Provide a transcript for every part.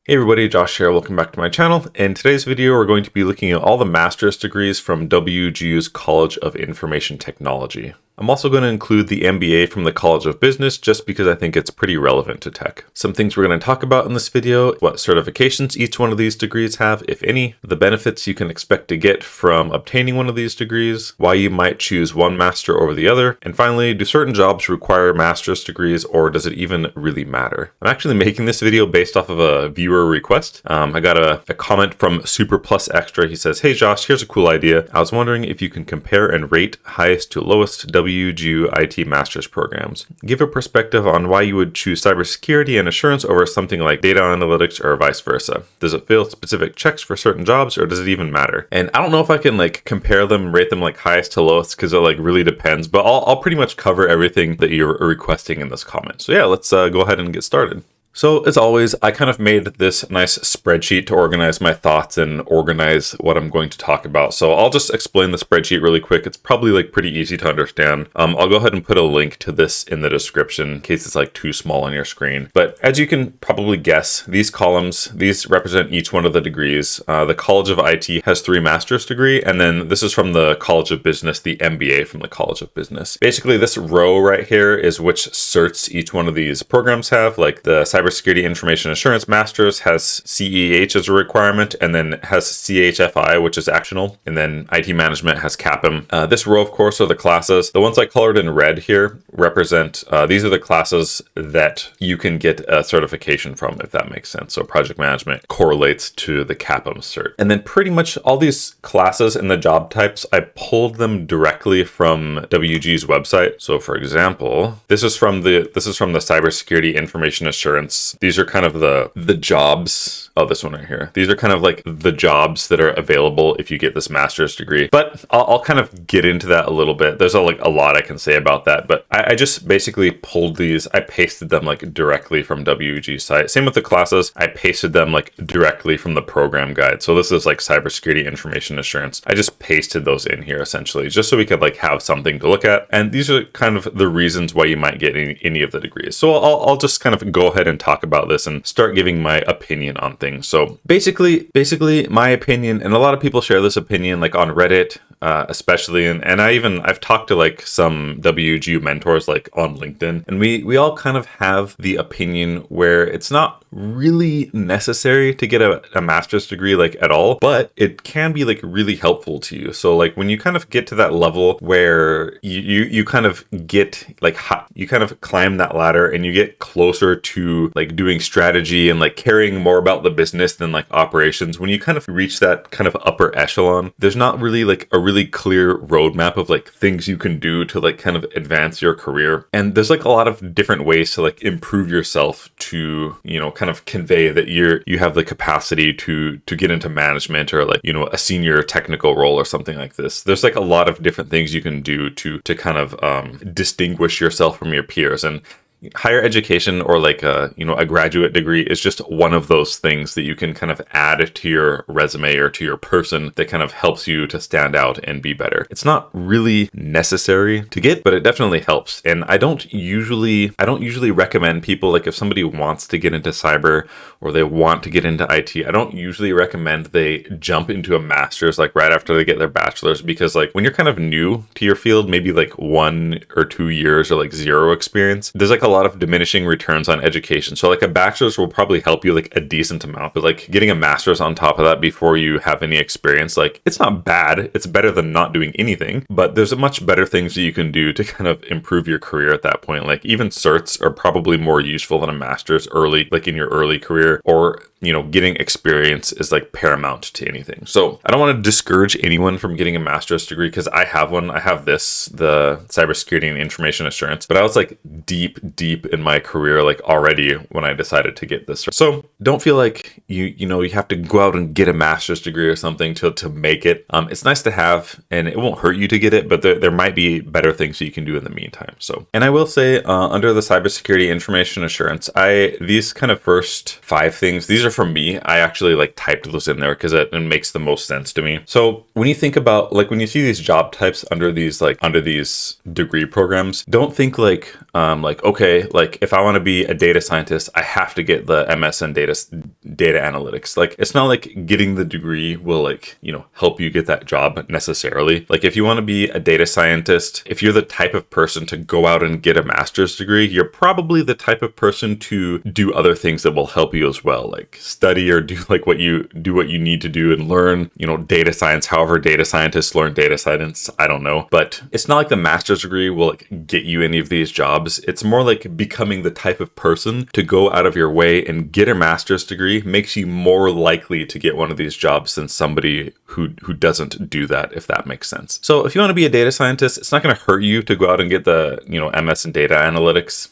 Hey everybody, Josh here. Welcome back to my channel. In today's video, we're going to be looking at all the master's degrees from WGU's College of Information Technology. I'm also going to include the MBA from the College of Business just because I think it's pretty relevant to tech. Some things we're going to talk about in this video, what certifications each one of these degrees have, if any, the benefits you can expect to get from obtaining one of these degrees, why you might choose one master over the other, and finally, do certain jobs require master's degrees or does it even really matter? I'm actually making this video based off of a viewer request. I got a comment from Super Plus Extra. He says, "Hey Josh, here's a cool idea. I was wondering if you can compare and rate highest to lowest WGU IT master's programs. Give a perspective on why you would choose cybersecurity and assurance over something like data analytics or vice versa. Does it fail specific checks for certain jobs or does it even matter?" And I don't know if I can compare them, rate them highest to lowest because it really depends, but I'll pretty much cover everything that you're requesting in this comment. So yeah, let's go ahead and get started. So as always, I kind of made this nice spreadsheet to organize my thoughts and organize what I'm going to talk about. So I'll just explain the spreadsheet really quick. It's probably pretty easy to understand. I'll go ahead and put a link to this in the description in case it's too small on your screen. But as you can probably guess, these columns, these represent each one of the degrees. The College of IT has 3 master's degree, and then this is from the College of Business, the MBA from the College of Business. Basically, this row right here is which certs each one of these programs have, like the Cybersecurity Information Assurance Masters has CEH as a requirement, and then has CHFI, which is optional, and then IT Management has CAPM. This row, of course, are the classes. The ones I colored in red here represent, these are the classes that you can get a certification from, if that makes sense. So Project Management correlates to the CAPM cert. And then pretty much all these classes and the job types, I pulled them directly from WG's website. So for example, this is from the Cybersecurity Information Assurance. These are kind of the jobs. Oh, this one right here. These are kind of the jobs that are available if you get this master's degree. But I'll kind of get into that a little bit. There's a lot I can say about that. But I just basically pulled these. I pasted them directly from WG's site. Same with the classes. I pasted them directly from the program guide. So this is Cybersecurity Information Assurance. I just pasted those in here essentially, just so we could have something to look at. And these are kind of the reasons why you might get any of the degrees. So I'll just kind of go ahead and talk about this and start giving my opinion on things. So basically my opinion, and a lot of people share this opinion on Reddit, especially, and I've talked to some WGU mentors on LinkedIn, and we all kind of have the opinion where it's not really necessary to get a master's degree at all, but it can be really helpful to you. So when you kind of get to that level where you kind of get you kind of climb that ladder and you get closer to doing strategy and caring more about the business than operations, when you kind of reach that kind of upper echelon, there's not really a really clear roadmap of things you can do to kind of advance your career. And there's a lot of different ways to improve yourself to, kind of convey that you have the capacity to get into management or a senior technical role or something like this. There's a lot of different things you can do to kind of distinguish yourself from your peers. And higher education or a graduate degree is just one of those things that you can kind of add to your resume or to your person that kind of helps you to stand out and be better. It's not really necessary to get, but it definitely helps. And I don't usually recommend people, if somebody wants to get into cyber or they want to get into IT, I don't usually recommend they jump into a master's right after they get their bachelor's, because when you're kind of new to your field, maybe 1 or 2 years or 0 experience, there's a lot of diminishing returns on education. So a bachelor's will probably help you a decent amount, but getting a master's on top of that before you have any experience, it's not bad. It's better than not doing anything, but there's a much better things that you can do to kind of improve your career at that point. Even certs are probably more useful than a master's early, in your early career, or getting experience is paramount to anything. So I don't want to discourage anyone from getting a master's degree, because I have one. I have the Cybersecurity and Information Assurance, but I was deep in my career already when I decided to get this. So don't feel you have to go out and get a master's degree or something to make it. It's nice to have, and it won't hurt you to get it, but there might be better things that you can do in the meantime. So, and I will say under the Cybersecurity Information Assurance, these kind of first 5 things, these are from me. I actually typed those in there because it makes the most sense to me. So when you think about when you see these job types under these degree programs, don't think okay, okay, like if I want to be a data scientist, I have to get the MS in data analytics. Like it's not like getting the degree will like, help you get that job necessarily. Like if you want to be a data scientist, if you're the type of person to go out and get a master's degree, you're probably the type of person to do other things that will help you as well, like study or do like what you need to do and learn, data science, however data scientists learn data science, I don't know. But it's not like the master's degree will like get you any of these jobs. It's more like becoming the type of person to go out of your way and get a master's degree makes you more likely to get one of these jobs than somebody who doesn't do that, if that makes sense. So if you want to be a data scientist, it's not going to hurt you to go out and get the, MS in data analytics.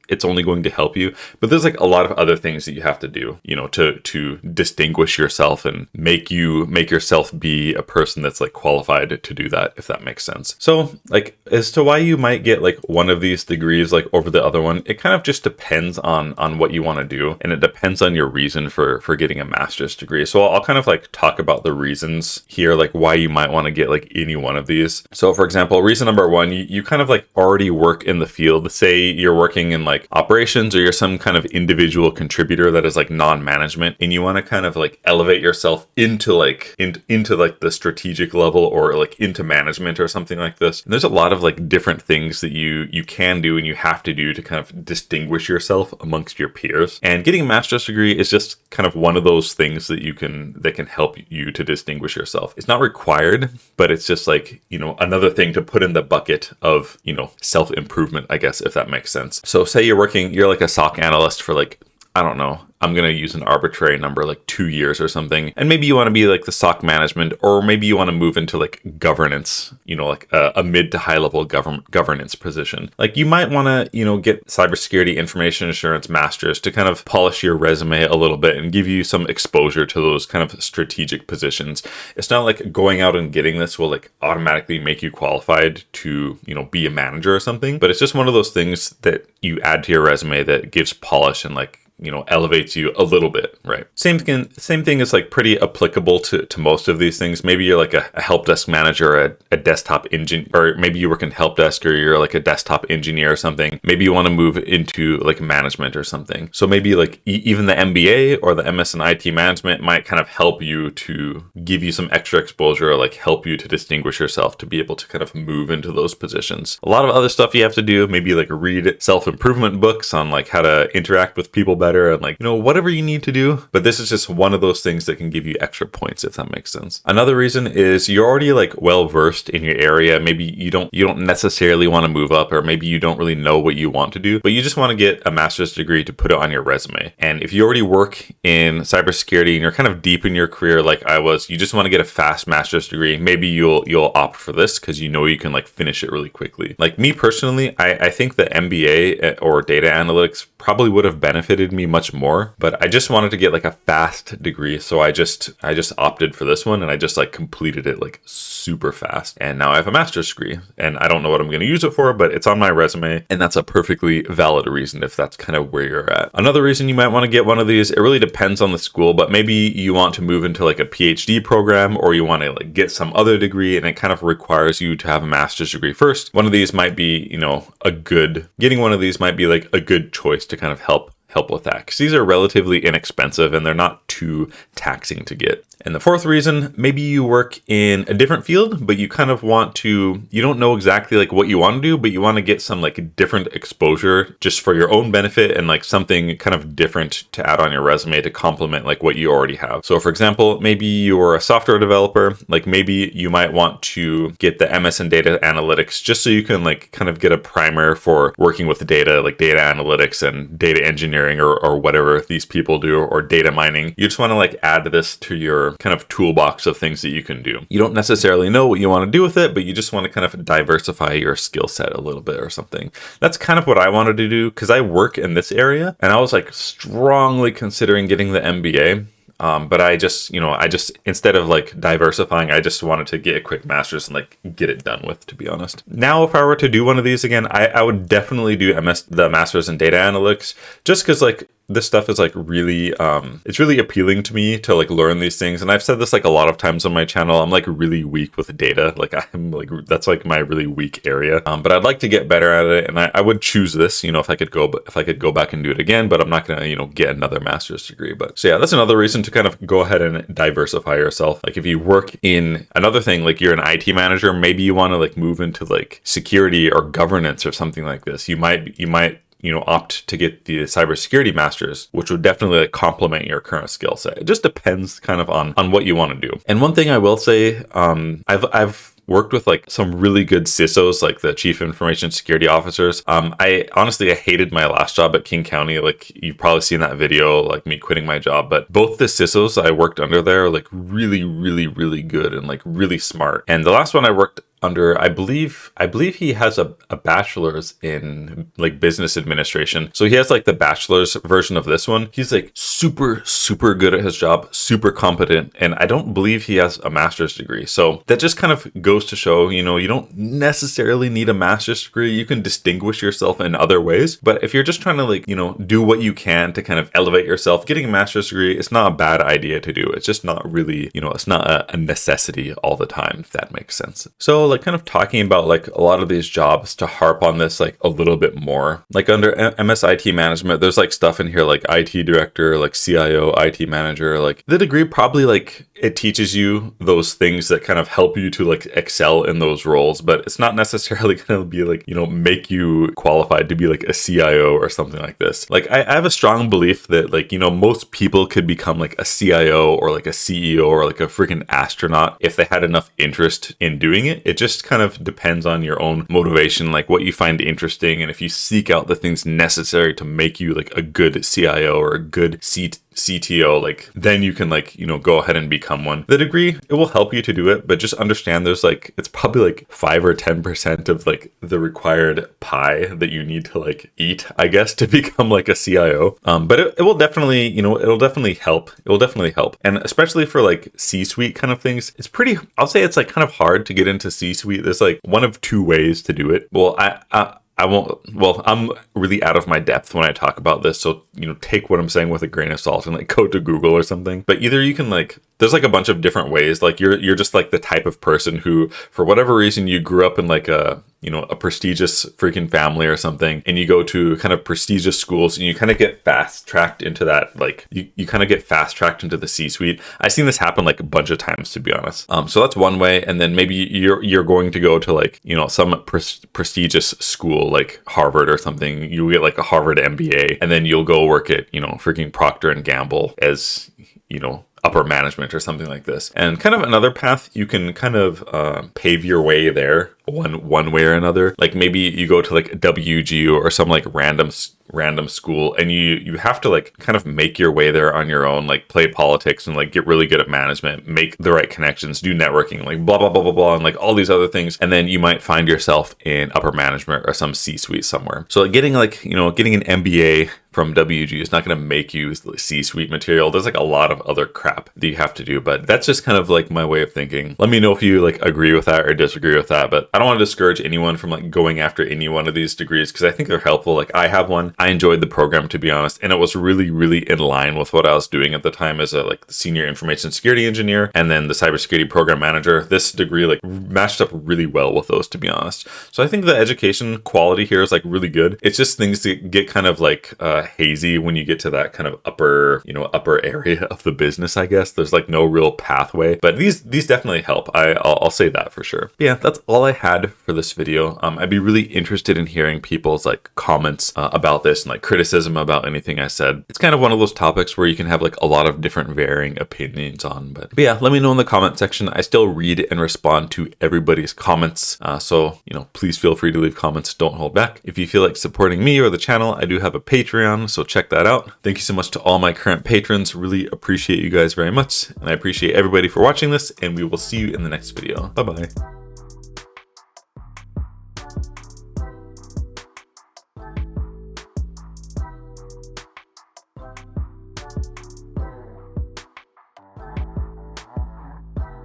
It's only going to help you, but there's like a lot of other things that you have to do, to distinguish yourself and make yourself be a person that's like qualified to do that, if that makes sense. So like as to why you might get like one of these degrees like over the other one, it kind of just depends on what you want to do, and it depends on your reason for getting a master's degree. So I'll kind of like talk about the reasons here, like why you might want to get like any one of these. So for example, reason number one, you kind of like already work in the field. Say you're working in like operations, or you're some kind of individual contributor that is like non-management, and you want to kind of like elevate yourself into like into like the strategic level, or like into management or something like this. And there's a lot of like different things that you can do and you have to do to kind of distinguish yourself amongst your peers. And getting a master's degree is just kind of one of those things that can help you to distinguish yourself. It's not required, but it's just like, another thing to put in the bucket of, self-improvement, I guess, if that makes sense. So say you're like a SOC analyst for like, I don't know, I'm going to use an arbitrary number, like 2 years or something. And maybe you want to be like the SOC management, or maybe you want to move into like governance, like a mid to high level governance position. Like you might want to, get cybersecurity information assurance masters to kind of polish your resume a little bit and give you some exposure to those kind of strategic positions. It's not like going out and getting this will like automatically make you qualified to, be a manager or something, but it's just one of those things that you add to your resume that gives polish and like, elevates you a little bit, right? Same thing is like pretty applicable to most of these things. Maybe you're like a help desk manager, or a desktop engineer, or maybe you work in help desk, or you're like a desktop engineer or something. Maybe you want to move into like management or something. So maybe like even the MBA or the MS in IT management might kind of help you to give you some extra exposure, or like help you to distinguish yourself to be able to kind of move into those positions. A lot of other stuff you have to do, maybe like read self-improvement books on like how to interact with people better, and like, whatever you need to do. But this is just one of those things that can give you extra points, if that makes sense. Another reason is you're already like well versed in your area. Maybe you don't necessarily want to move up, or maybe you don't really know what you want to do, but you just want to get a master's degree to put it on your resume. And if you already work in cybersecurity and you're kind of deep in your career like I was, you just want to get a fast master's degree, maybe you'll opt for this because you can like finish it really quickly. Like me personally, I think the MBA or data analytics probably would have benefited me much more, but I just wanted to get like a fast degree, so I just opted for this one, and I just like completed it like super fast, and now I have a master's degree, and I don't know what I'm going to use it for, but it's on my resume, and that's a perfectly valid reason if that's kind of where you're at. Another reason you might want to get one of these, it really depends on the school, but maybe you want to move into like a PhD program, or you want to like get some other degree, and it kind of requires you to have a master's degree first. One of these might be, getting one of these might be like a good choice to kind of help with that, because these are relatively inexpensive and they're not too taxing to get. And the fourth reason, maybe you work in a different field, but you kind of you don't know exactly like what you want to do, but you want to get some like different exposure just for your own benefit, and like something kind of different to add on your resume to complement like what you already have. So for example, maybe you're a software developer, like maybe you might want to get the MS in data analytics just so you can like kind of get a primer for working with the data, like data analytics and data engineering or whatever these people do, or data mining. You just want to like add this to your kind of toolbox of things that you can do. You don't necessarily know what you want to do with it, but you just want to kind of diversify your skill set a little bit or something. That's kind of what I wanted to do, because I work in this area, and I was like strongly considering getting the MBA. But I just instead of like diversifying, I just wanted to get a quick master's and like get it done with, to be honest. Now, if I were to do one of these again, I would definitely do the master's in data analytics, just because like this stuff is like really, it's really appealing to me to like learn these things. And I've said this like a lot of times on my channel. I'm like really weak with data. Like I'm like, that's like my really weak area. But I'd like to get better at it. And I would choose this, if I could go back and do it again, but I'm not going to, get another master's degree. But so yeah, that's another reason to kind of go ahead and diversify yourself. Like if you work in another thing, like you're an IT manager, maybe you want to like move into like security or governance or something like this. You might opt to get the cybersecurity masters, which would definitely like complement your current skill set. It just depends kind of on what you want to do. And one thing I will say, I've worked with like some really good CISOs, like the chief information security officers. I hated my last job at King County. Like you've probably seen that video, like me quitting my job, but both the CISOs I worked under there are like really, really, really good and like really smart. And the last one I worked under, I believe he has a bachelor's in like business administration. So he has like the bachelor's version of this one. He's like super, super good at his job, super competent. And I don't believe he has a master's degree. So that just kind of goes to show, you don't necessarily need a master's degree. You can distinguish yourself in other ways. But if you're just trying to like, do what you can to kind of elevate yourself, getting a master's degree, it's not a bad idea to do. It's just not really, it's not a necessity all the time, if that makes sense. So like kind of talking about like a lot of these jobs to harp on this like a little bit more, like under MS IT management, there's like stuff in here like IT director, like CIO, IT manager. Like the degree probably like it teaches you those things that kind of help you to like excel in those roles, but it's not necessarily going to be like, make you qualified to be like a CIO or something like this. Like I have a strong belief that like, most people could become like a CIO or like a CEO or like a freaking astronaut if they had enough interest in doing it. It just kind of depends on your own motivation, like what you find interesting. And if you seek out the things necessary to make you like a good CIO or a good CTO, like then you can like, go ahead and become one. The degree, it will help you to do it, but just understand there's like, it's probably like 5 or 10% of like the required pie that you need to like eat, I guess, to become like a CIO. But it will definitely, it'll definitely help. It will definitely help. And especially for like C-suite kind of things, I'll say it's like kind of hard to get into C-suite. There's like one of two ways to do it. Well, I'm really out of my depth when I talk about this. So, take what I'm saying with a grain of salt and like go to Google or something. But either you can like, there's like a bunch of different ways. Like you're just like the type of person who, for whatever reason, you grew up in like a prestigious freaking family or something, and you go to kind of prestigious schools and you kind of get fast tracked into that. Like you kind of get fast tracked into the C-suite. I've seen this happen like a bunch of times, to be honest. So that's one way. And then maybe you're going to go to like, some prestigious school like Harvard or something. You get like a Harvard MBA, and then you'll go work at, freaking Procter and Gamble as, upper management or something like this. And kind of another path, you can kind of pave your way there one way or another. Like maybe you go to like WGU or some like random school, and you have to like kind of make your way there on your own, like play politics and like get really good at management, make the right connections, do networking, like blah, blah, blah, blah, blah, and like all these other things. And then you might find yourself in upper management or some C-suite somewhere. So like getting an MBA from WGU is not going to make you C-suite material. There's like a lot of other crap that you have to do, but that's just kind of like my way of thinking. Let me know if you like agree with that or disagree with that, but I don't want to discourage anyone from like going after any one of these degrees because I think they're helpful. Like I have one. I enjoyed the program, to be honest, and it was really, really in line with what I was doing at the time as a like senior information security engineer and then the cybersecurity program manager. This degree like matched up really well with those, to be honest. So I think the education quality here is like really good. It's just things that get kind of like hazy when you get to that kind of upper area of the business, I guess. There's like no real pathway, but these definitely help. I'll say that for sure. But yeah, that's all I had for this video. I'd be really interested in hearing people's like comments about this and like criticism about anything I said. It's kind of one of those topics where you can have like a lot of different varying opinions on, but yeah, let me know in the comment section. I still read and respond to everybody's comments. So, please feel free to leave comments. Don't hold back. If you feel like supporting me or the channel, I do have a Patreon, so check that out. Thank you so much to all my current patrons. Really appreciate you guys very much. And I appreciate everybody for watching this, and we will see you in the next video. Bye-bye.